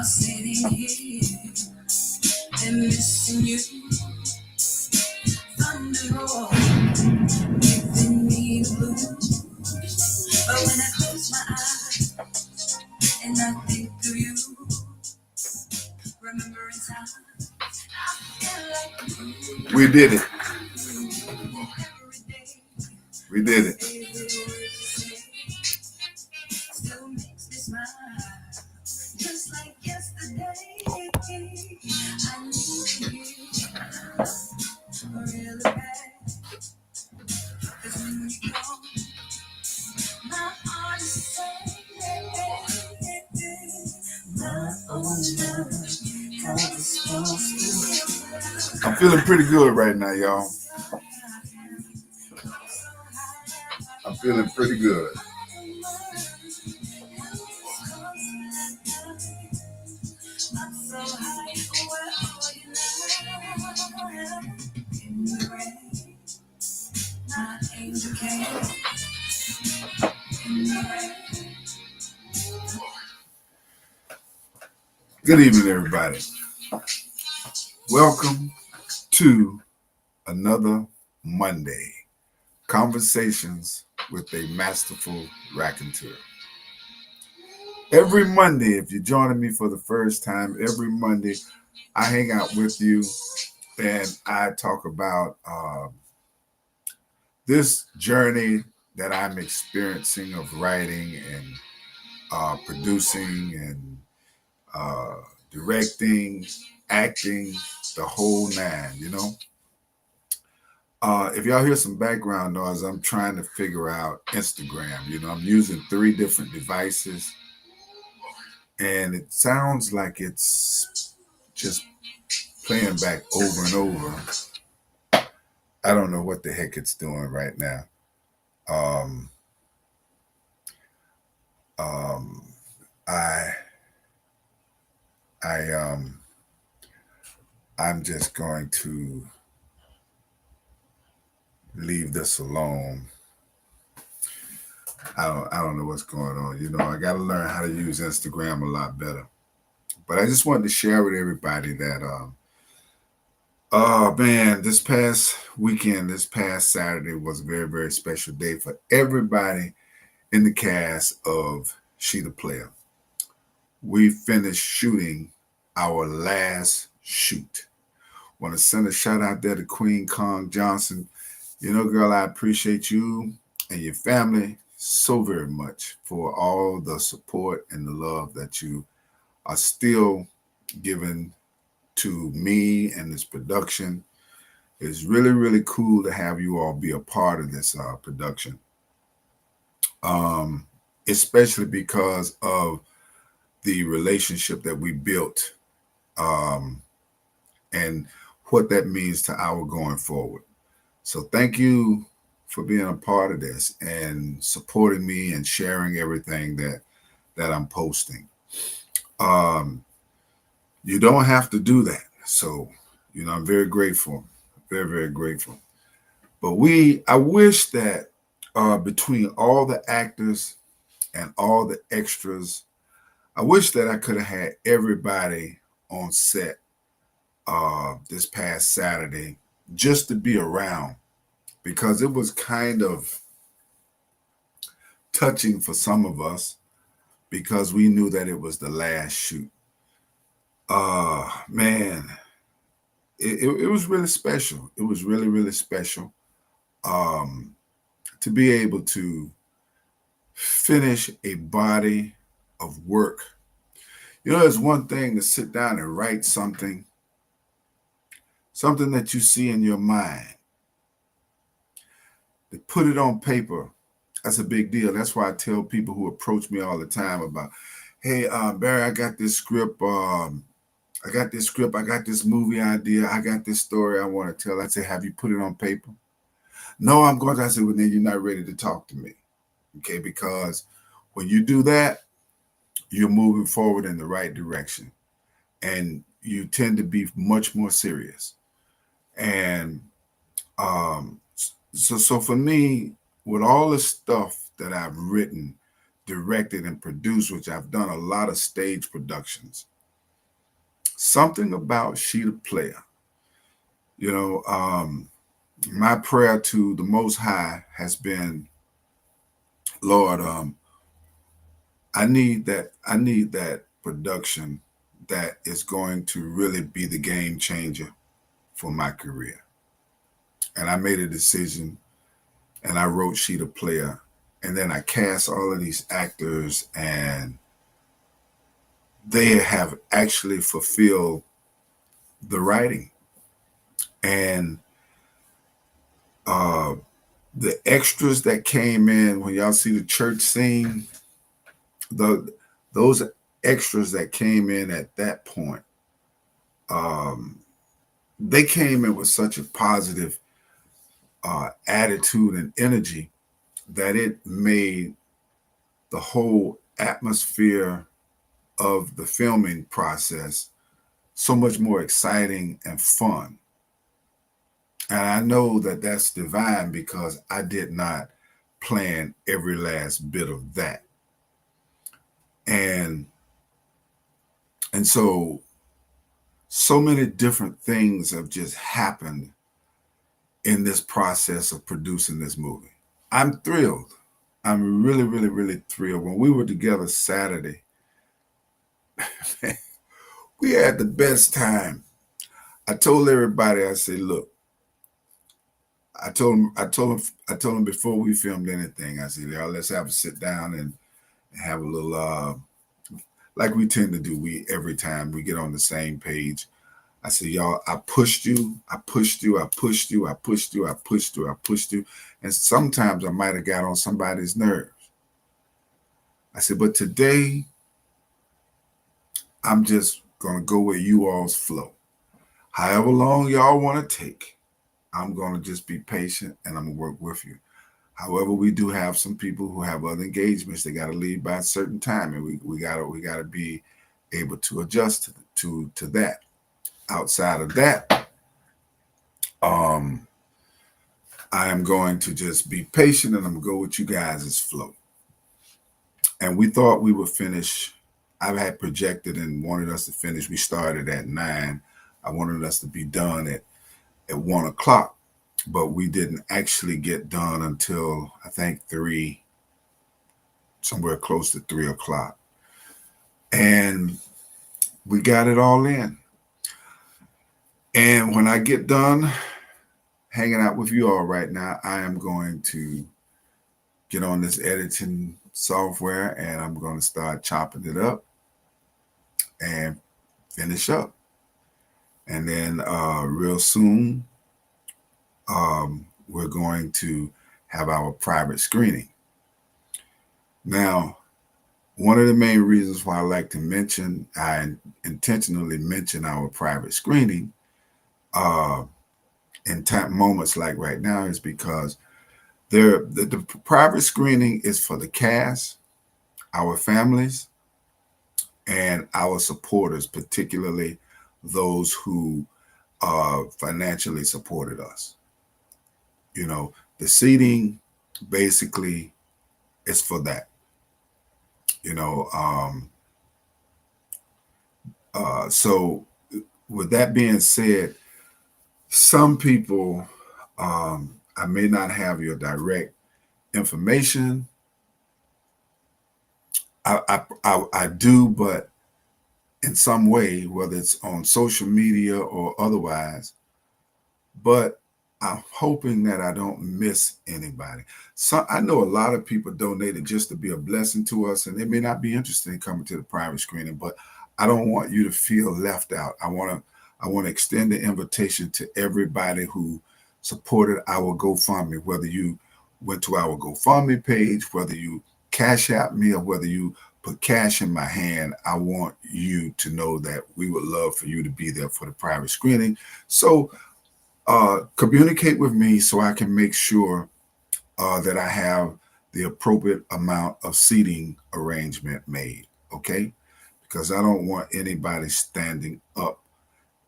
Sitting here and missing you, thunder roll, giving me the blues. But when I close my eyes and I think of you, remembering time, I feel like We did it. every day. We did it. Still makes me smile, just like yesterday. I need you really bad, 'cause when you go, my heart is sad. My own love, 'cause it's supposed to I'm feeling pretty good right now, y'all. I'm feeling pretty good. Good evening, everybody. Welcome to another Monday Conversations with a Masterful Raconteur. Every Monday, if you're joining me for the first time, every Monday I hang out with you and I talk about this journey that I'm experiencing of writing and producing and directing, acting, the whole nine. If y'all hear some background noise, I'm trying to figure out Instagram. I'm using 3 different devices, and it sounds like it's just playing back over and over. I don't know what the heck it's doing right now. Um, um, I, I'm just going to leave this alone. I don't know what's going on. I got to learn how to use Instagram a lot better. But I just wanted to share with everybody that, oh man, this past weekend, this past Saturday was a very, very special day for everybody in the cast of SheDaPlaya. We finished shooting our last shoot. Want to send a shout out there to Queen Kong Johnson. Girl, I appreciate you and your family so very much for all the support and the love that you are still giving to me and this production. It's really, really cool to have you all be a part of this production, especially because of the relationship that we built and what that means to our going forward. So thank you for being a part of this and supporting me and sharing everything that I'm posting. You don't have to do that. So, I'm very grateful, very, very grateful. But I wish that between all the actors and all the extras, I wish that I could have had everybody on set this past Saturday just to be around, because it was kind of touching for some of us because we knew that it was the last shoot. Man, it was really special. It was really, really special to be able to finish a body of work. It's one thing to sit down and write something that you see in your mind. To put it on paper, that's a big deal. That's why I tell people who approach me all the time about, hey, Barry, I got this script. I got this script, I got this movie idea, I got this story I want to tell. I say, have you put it on paper? No, I'm going to. I said, well, then you're not ready to talk to me. Okay, because when you do that, you're moving forward in the right direction. And you tend to be much more serious. And um, so for me, with all the stuff that I've written, directed, and produced, which I've done a lot of stage productions, something about SheDaPlaya, you know, my prayer to the Most High has been, Lord, I need that production that is going to really be the game changer for my career. And I made a decision and I wrote SheDaPlaya. And then I cast all of these actors and they have actually fulfilled the writing. And uh, the extras that came in when y'all see the church scene, the those extras that came in at that point, um, they came in with such a positive attitude and energy that it made the whole atmosphere of the filming process so much more exciting and fun. And I know that that's divine because I did not plan every last bit of that. And so many different things have just happened in this process of producing this movie. I'm thrilled. I'm really, really, really thrilled. When we were together Saturday, we had the best time. I told everybody, I said, look, I told him before we filmed anything, I said, y'all, let's have a sit down and have a little, like we tend to do. We every time we get on the same page. I said, y'all, I pushed you, I pushed you, I pushed you, I pushed you, I pushed you, I pushed you, and sometimes I might have got on somebody's nerves. I said, but today I'm just gonna go with you all's flow. However long y'all want to take, I'm gonna just be patient and I'm gonna work with you. However, we do have some people who have other engagements. They got to leave by a certain time, and we gotta be able to adjust to that. Outside of that, um, I am going to just be patient, and I'm gonna go with you guys' flow. And we thought we would finish. I had projected and wanted us to finish. We started at 9. I wanted us to be done at 1 o'clock, but we didn't actually get done until I think 3, somewhere close to 3 o'clock. And we got it all in. And when I get done hanging out with you all right now, I am going to get on this editing software and I'm going to start chopping it up and finish up. And then real soon, we're going to have our private screening. Now, one of the main reasons why I intentionally mention our private screening uh, in moments like right now is because the private screening is for the cast, our families, and our supporters, particularly those who financially supported us. You know, the seating basically is for that. You know, so with that being said, some people, I may not have your direct information. I do, but in some way, whether it's on social media or otherwise, but I'm hoping that I don't miss anybody. So I know a lot of people donated just to be a blessing to us, and they may not be interested in coming to the private screening, but I don't want you to feel left out. I want to extend the invitation to everybody who supported our GoFundMe, whether you went to our GoFundMe page, whether you cash out me, or whether you put cash in my hand, I want you to know that we would love for you to be there for the private screening. So communicate with me so I can make sure that I have the appropriate amount of seating arrangement made. Okay, because I don't want anybody standing up,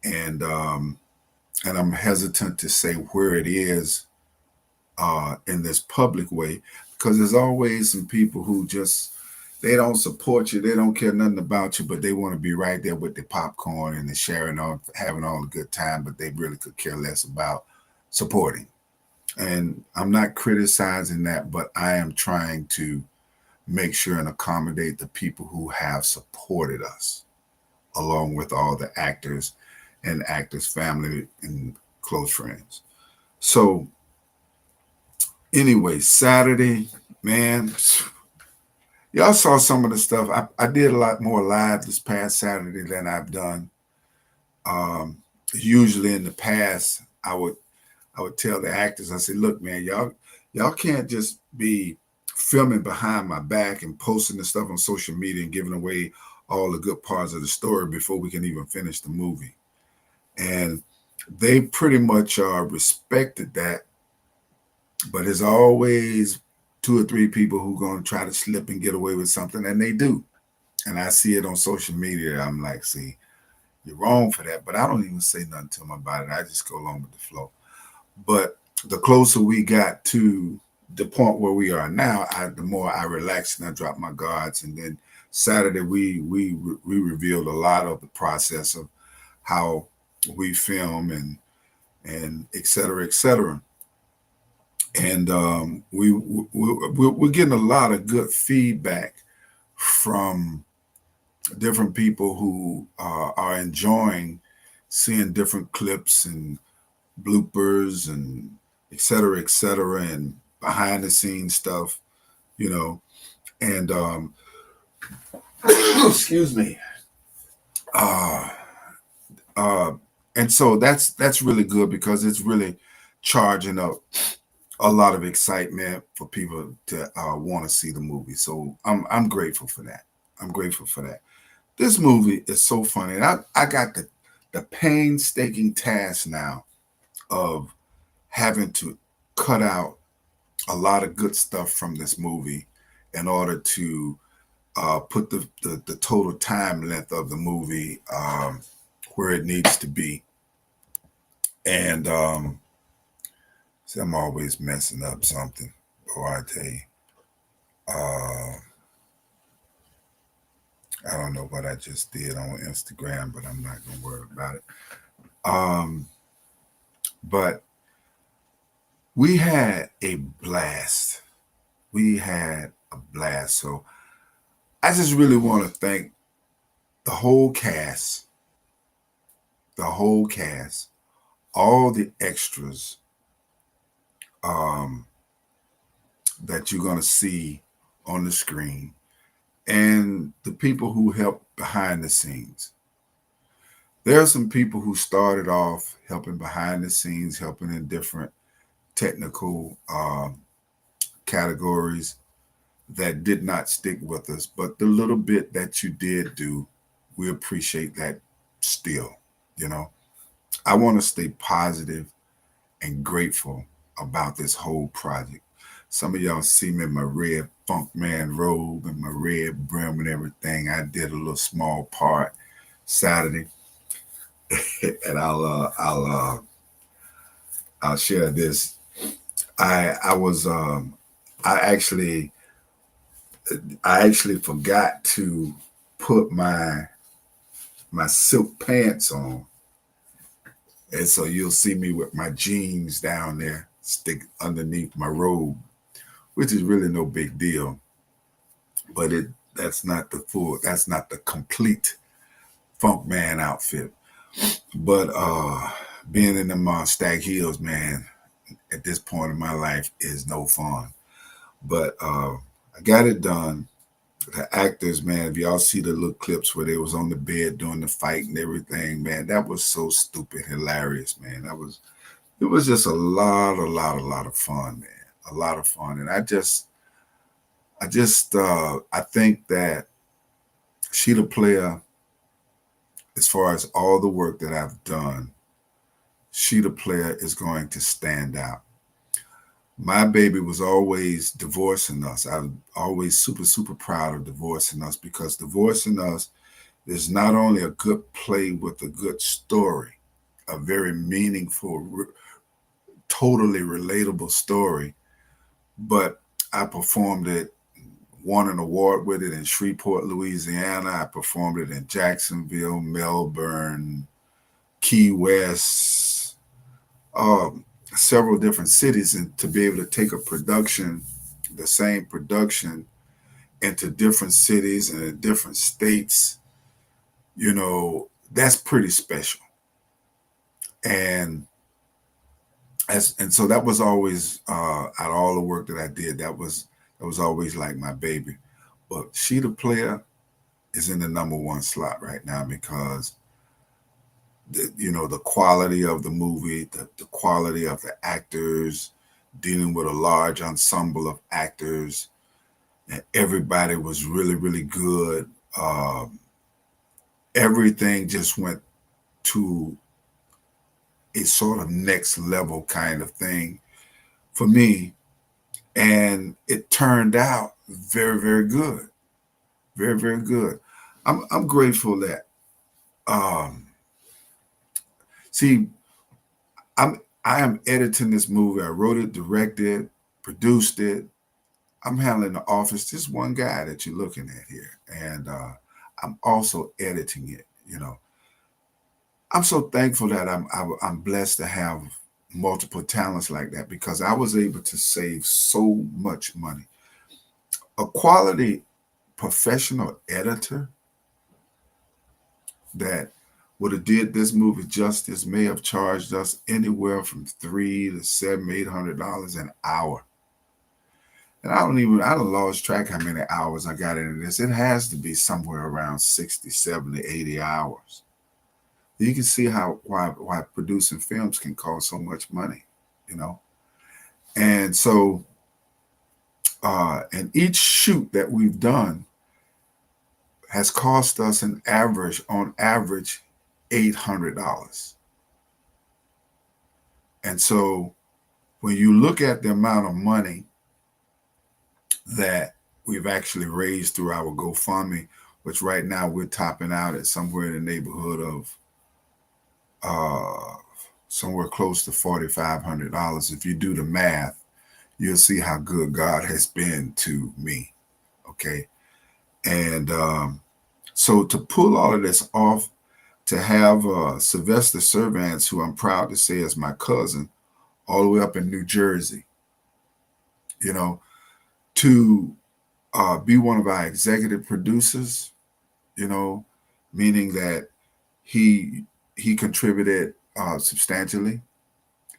and I'm hesitant to say where it is in this public way, because there's always some people who just they don't support you, they don't care nothing about you, but they want to be right there with the popcorn and the sharing on having all the good time, but they really could care less about supporting. And I'm not criticizing that, but I am trying to make sure and accommodate the people who have supported us, along with all the actors and actors' family and close friends. So anyway, Saturday, man, y'all saw some of the stuff. I did a lot more live this past Saturday than I've done. Um, Usually in the past, I would tell the actors, I said, look, man, y'all can't just be filming behind my back and posting the stuff on social media and giving away all the good parts of the story before we can even finish the movie. And they pretty much respected that, but there's always two or three people who going to try to slip and get away with something, and they do. And I see it on social media. I'm like, see, you're wrong for that, but I don't even say nothing to them about it. I just go along with the flow. But the closer we got to the point where we are now, the more I relaxed and I dropped my guards. And then Saturday we revealed a lot of the process of how we film and et cetera, et cetera. And we're getting a lot of good feedback from different people who are enjoying seeing different clips and bloopers and et cetera, and behind the scenes stuff, you know. And excuse me. Uh, uh, and so that's really good because it's really charging up a lot of excitement for people to want to see the movie. So I'm grateful for that. I'm grateful for that. This movie is so funny, and I got the painstaking task now of having to cut out a lot of good stuff from this movie in order to put the total time length of the movie where it needs to be. And see, I'm always messing up something. Boy, I tell you. I don't know what I just did on Instagram, but I'm not gonna worry about it. Um, but we had a blast. We had a blast. So I just really want to thank the whole cast, the whole cast, all the extras um, that you're going to see on the screen, and the people who help behind the scenes. There are some people who started off helping behind the scenes, helping in different technical categories that did not stick with us. But the little bit that you did do, we appreciate that still. You know, I want to stay positive and grateful about this whole project. Some of y'all see me in my red funk man robe and my red brim and everything. I did a little small part Saturday, and I'll share this. I was I actually I actually forgot to put my silk pants on, and so you'll see me with my jeans down there, stick underneath my robe, which is really no big deal. But that's not the complete funk man outfit. But being in them stag heels, man, at this point in my life is no fun. But I got it done. The actors, man, if y'all see the little clips where they was on the bed doing the fight and everything, man, that was so stupid, hilarious, man. It was just a lot of fun, man. A lot of fun. And I think that SheDaPlaya, as far as all the work that I've done, SheDaPlaya is going to stand out. My baby was always divorcing us. I was always super, super proud of divorcing us, because divorcing us is not only a good play with a good story, a very meaningful, totally relatable story, but I performed it, won an award with it in Shreveport, Louisiana. I performed it in Jacksonville, Melbourne, Key West, um, several different cities, and to be able to take a production, the same production, into different cities and in different states, that's pretty special. And and so that was always, out of all the work that I did, that was always like my baby. But SheDaPlaya is in the number one slot right now, because the quality of the movie, the quality of the actors, dealing with a large ensemble of actors, and everybody was really, really good. Um, Everything just went to a sort of next level kind of thing for me, and it turned out very, very good, very, very good. I'm grateful that, um, see, I am editing this movie. I wrote it, directed, produced it. I'm handling the office. Just one guy that you're looking at here, and I'm also editing it. I'm so thankful that I'm blessed to have multiple talents like that, because I was able to save so much money. A quality professional editor that would have did this movie justice may have charged us anywhere from $300 to $700, $800 an hour. And I don't lost track how many hours I got into this. It has to be somewhere around 60, 70, 80 hours. You can see why producing films can cost so much money, you know. And so, and each shoot that we've done has cost us on average, $800. And so, when you look at the amount of money that we've actually raised through our GoFundMe, which right now we're topping out at somewhere in the neighborhood of, uh, somewhere close to $4,500. If you do the math, you'll see how good God has been to me. Okay. And so to pull all of this off, to have Sylvester Servants, who I'm proud to say is my cousin, all the way up in New Jersey, you know, to be one of our executive producers, you know, meaning that he he contributed substantially,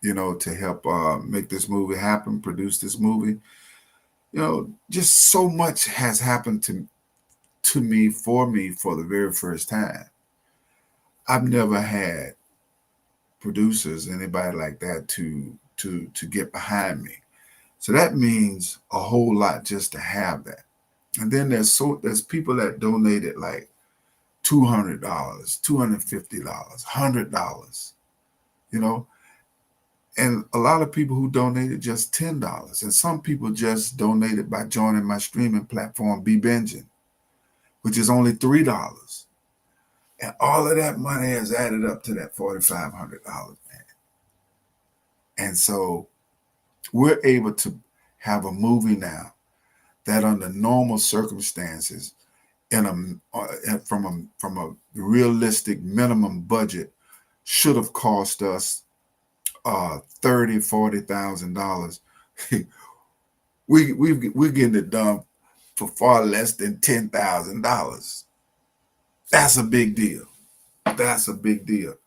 to help make this movie happen, produce this movie. Just so much has happened to me for the very first time. I've never had producers, anybody like that to get behind me. So that means a whole lot just to have that. And then there's people that donated like $200, $250, $100, you know, and a lot of people who donated just $10, and some people just donated by joining my streaming platform, Be Binging, which is only $3. And all of that money has added up to that $4,500, man. And so we're able to have a movie now that, under normal circumstances, from a realistic minimum budget, should have cost us $30,000, $40,000. We're getting it done for far less than $10,000. That's a big deal. That's a big deal.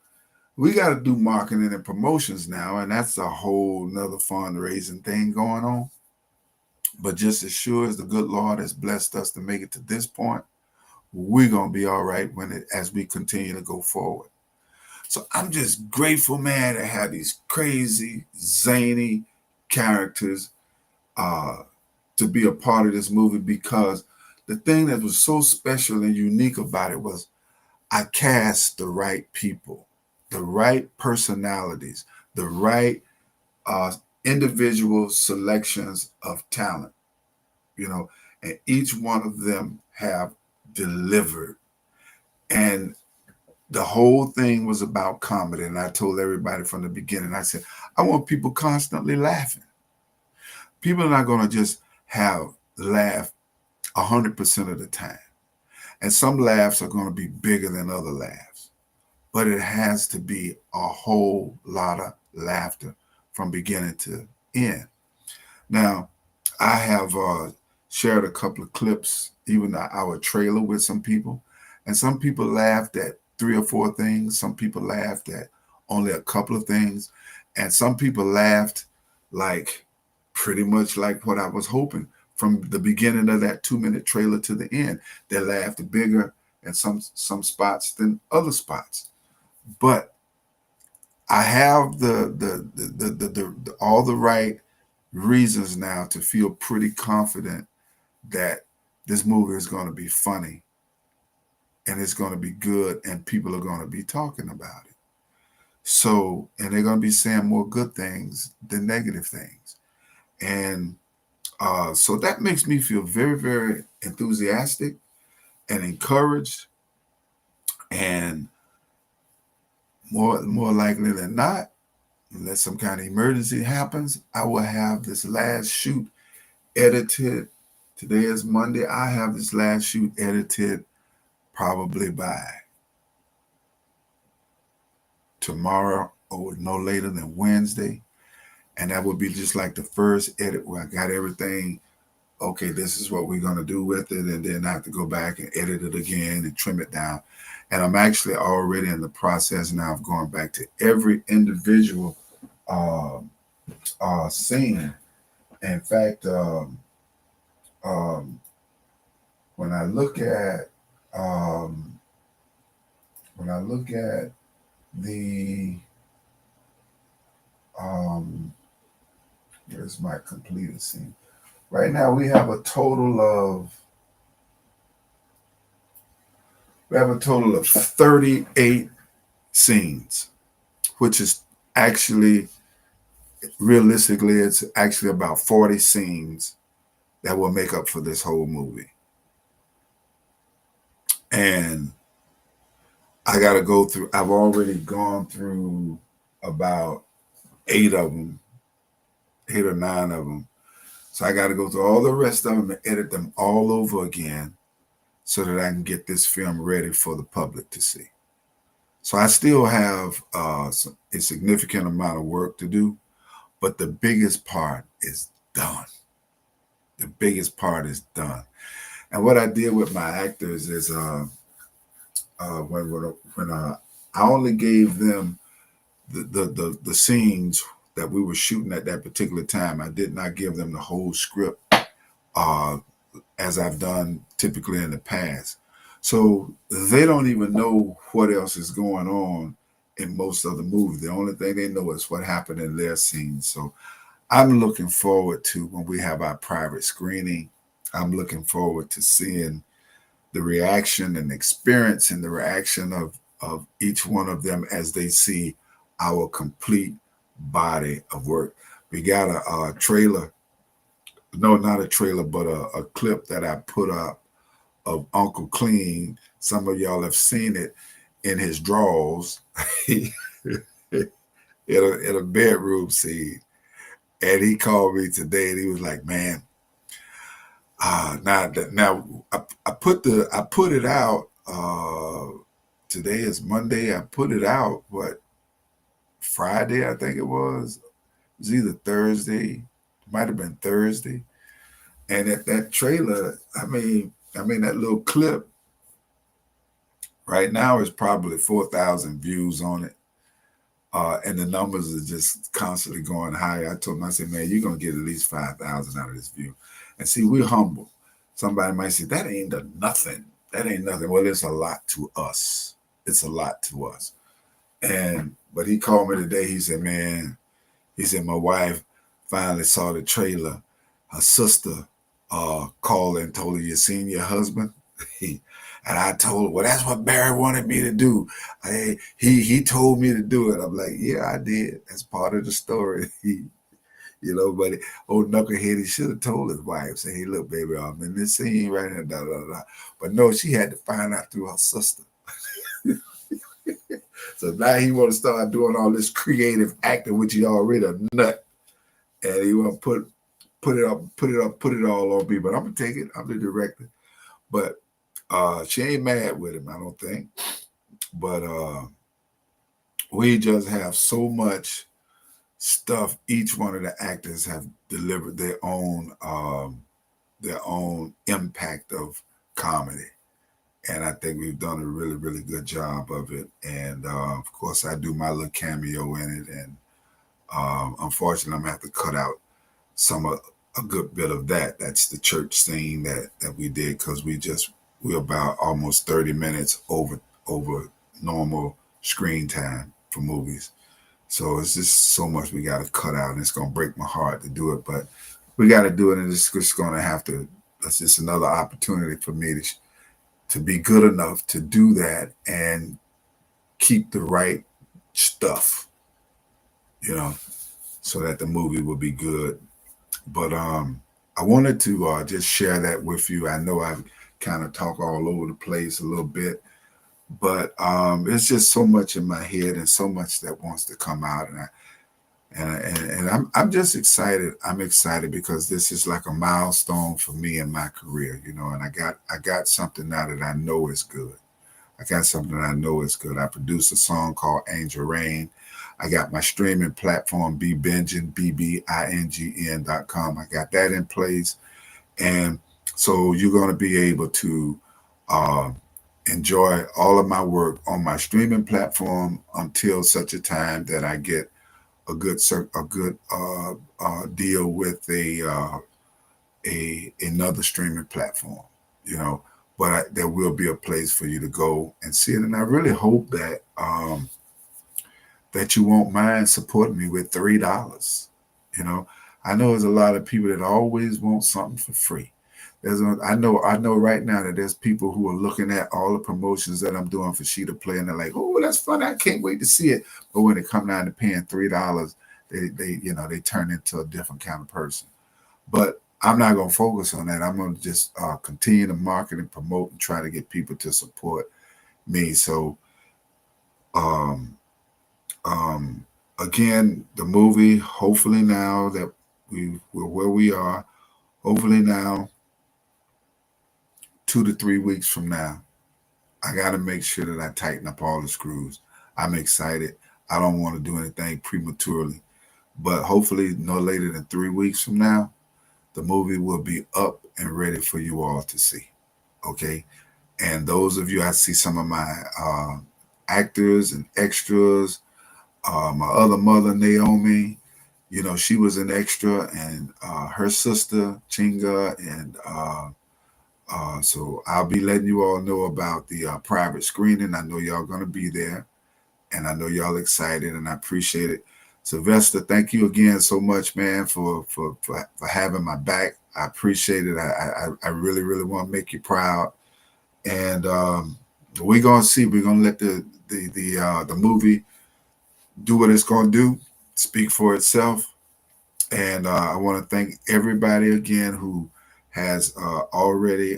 We got to do marketing and promotions now, and that's a whole nother fundraising thing going on. But just as sure as the good Lord has blessed us to make it to this point, we're gonna be all right as we continue to go forward. So I'm just grateful, man, to have these crazy, zany characters uh, to be a part of this movie, because the thing that was so special and unique about it was I cast the right people, the right personalities, the right uh, individual selections of talent, you know, and each one of them have delivered. And the whole thing was about comedy. And I told everybody from the beginning, I said, I want people constantly laughing. People are not going to just have laugh 100% of the time. And some laughs are going to be bigger than other laughs. But it has to be a whole lot of laughter from beginning to end. Now, I have shared a couple of clips, even our trailer with some people, and some people laughed at three or four things. Some people laughed at only a couple of things, and some people laughed like pretty much like what I was hoping from the beginning of that 2 minute trailer to the end. They laughed bigger in some spots than other spots, but I have the all the right reasons now to feel pretty confident that this movie is going to be funny and it's going to be good and people are going to be talking about it. So, and they're going to be saying more good things than negative things. And so that makes me feel very, very enthusiastic and encouraged. And more likely than not, unless some kind of emergency happens, I will have this last shoot edited. Today is Monday. I have this last shoot edited probably by tomorrow or no later than Wednesday. And that would be just like the first edit where I got everything. Okay, this is what we're going to do with it. And then I have to go back and edit it again and trim it down. And I'm actually already in the process now of going back to every individual uh, scene. In fact, um, when I look at um, when I look at the um, where's my completed scene? Right now we have a total of 38 scenes, which is actually realistically it's actually about 40 scenes that will make up for this whole movie. And I got to go through. I've already gone through about 8 of them, 8 or 9 of them. So I got to go through all the rest of them and edit them all over again so that I can get this film ready for the public to see. So I still have a significant amount of work to do, but the biggest part is done. The biggest part is done. And what I did with my actors is when I only gave them the scenes that we were shooting at that particular time. I did not give them the whole script uh, as I've done typically in the past. So they don't even know what else is going on in most of the movie. The only thing they know is what happened in their scenes. So I'm looking forward to when we have our private screening. I'm looking forward to seeing the reaction and experience and the reaction of each one of them as they see our complete body of work. We got a trailer, no, not a trailer, but a clip that I put up of Uncle Clean. Some of y'all have seen it in his drawers in a bedroom scene. And he called me today and he was like, man, now I put it out. Today is Monday. I put it out. What, Friday? I think it was. It was either Thursday. It might have been Thursday. And that trailer, I mean that little clip right now is probably 4,000 views on it. And the numbers are just constantly going higher. I told him, I said, man, you're gonna get at least 5,000 out of this view. And see, we're humble. Somebody might say, that ain't nothing. That ain't nothing. Well, it's a lot to us. It's a lot to us. But he called me today. He said, man, he said, my wife finally saw the trailer. Her sister called and told her you seen your husband. And I told her, well, that's what Barry wanted me to do. He told me to do it. I'm like, yeah, I did. That's part of the story. But old knucklehead, he should have told his wife, say, hey, look, baby, I'm in this scene right now, da, da, da. But no, she had to find out through her sister. So now he want to start doing all this creative acting, which he already a nut. And he want to put it all on me. But I'm gonna take it. I'm the director. But she ain't mad with him, I don't think. But we just have so much stuff. Each one of the actors have delivered their own impact of comedy, and I think we've done a really really good job of it. And of course, I do my little cameo in it, and unfortunately, I'm gonna have to cut out some of a good bit of that. That's the church scene that we did because we're about almost 30 minutes over normal screen time for movies. So it's just so much we got to cut out, and it's gonna break my heart to do it, but we got to do it, and it's just gonna have to. That's just another opportunity for me to be good enough to do that and keep the right stuff, so that the movie will be good. But I wanted to just share that with you. I know I kind of talk all over the place a little bit, but it's just so much in my head and so much that wants to come out, and I'm just excited. I'm excited because this is like a milestone for me in my career, and I got something now that I know is good. I got something that I know is good. I produced a song called Angel Rain. I got my streaming platform, bbingn.com. I got that in place. And so you're going to be able to uh, enjoy all of my work on my streaming platform until such a time that I get a good deal with a another streaming platform, you know. But there will be a place for you to go and see it, and I really hope that you won't mind supporting me with $3. You know, I know there's a lot of people that always want something for free. I know right now that there's people who are looking at all the promotions that I'm doing for SheDaPlaya, and they're like, "Oh, that's fun! I can't wait to see it." But when it come down to paying $3, they turn into a different kind of person. But I'm not gonna focus on that. I'm gonna just continue to market and promote and try to get people to support me. So, um, um, again, the movie. Hopefully now that we're where we are. Hopefully now 2 to 3 weeks from now, I got to make sure that I tighten up all the screws. I'm excited. I don't want to do anything prematurely, but hopefully, no later than 3 weeks from now, the movie will be up and ready for you all to see. Okay. And those of you, I see some of my actors and extras. My other mother, Naomi, she was an extra, and her sister, Chinga, and so I'll be letting you all know about the private screening. I know y'all gonna be there, and I know y'all excited, and I appreciate it. Sylvester, thank you again so much, man, for having my back. I appreciate it. I really really want to make you proud, and we're gonna see. We're gonna let the movie do what it's gonna do, speak for itself, and I want to thank everybody again who has already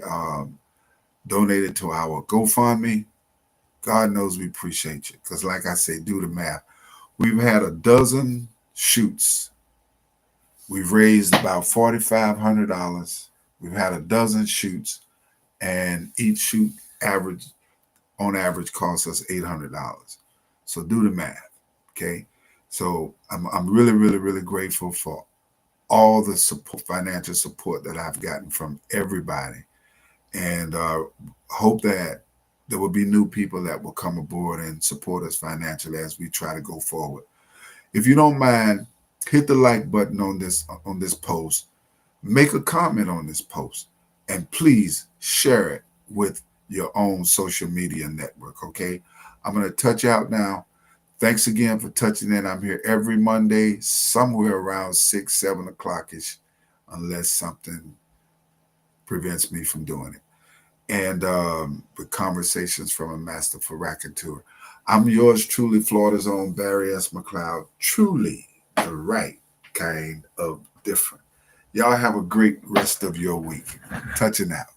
donated to our GoFundMe. God knows we appreciate you. Because, like I say, do the math. We've had a dozen shoots. We've raised about $4,500. We've had a dozen shoots, and each shoot average on average costs us $800. So do the math, okay? So I'm really really really grateful for all the support, financial support that I've gotten from everybody, and hope that there will be new people that will come aboard and support us financially as we try to go forward. If you don't mind, hit the like button on this post, make a comment on this post, and please share it with your own social media network. Okay, I'm gonna touch out now. Thanks again for touching in. I'm here every Monday, somewhere around 6, 7 o'clock ish, unless something prevents me from doing it. And with conversations from a master for raconteur. I'm yours truly, Florida's own Barry S. McLeod. Truly the right kind of different. Y'all have a great rest of your week. Touching out.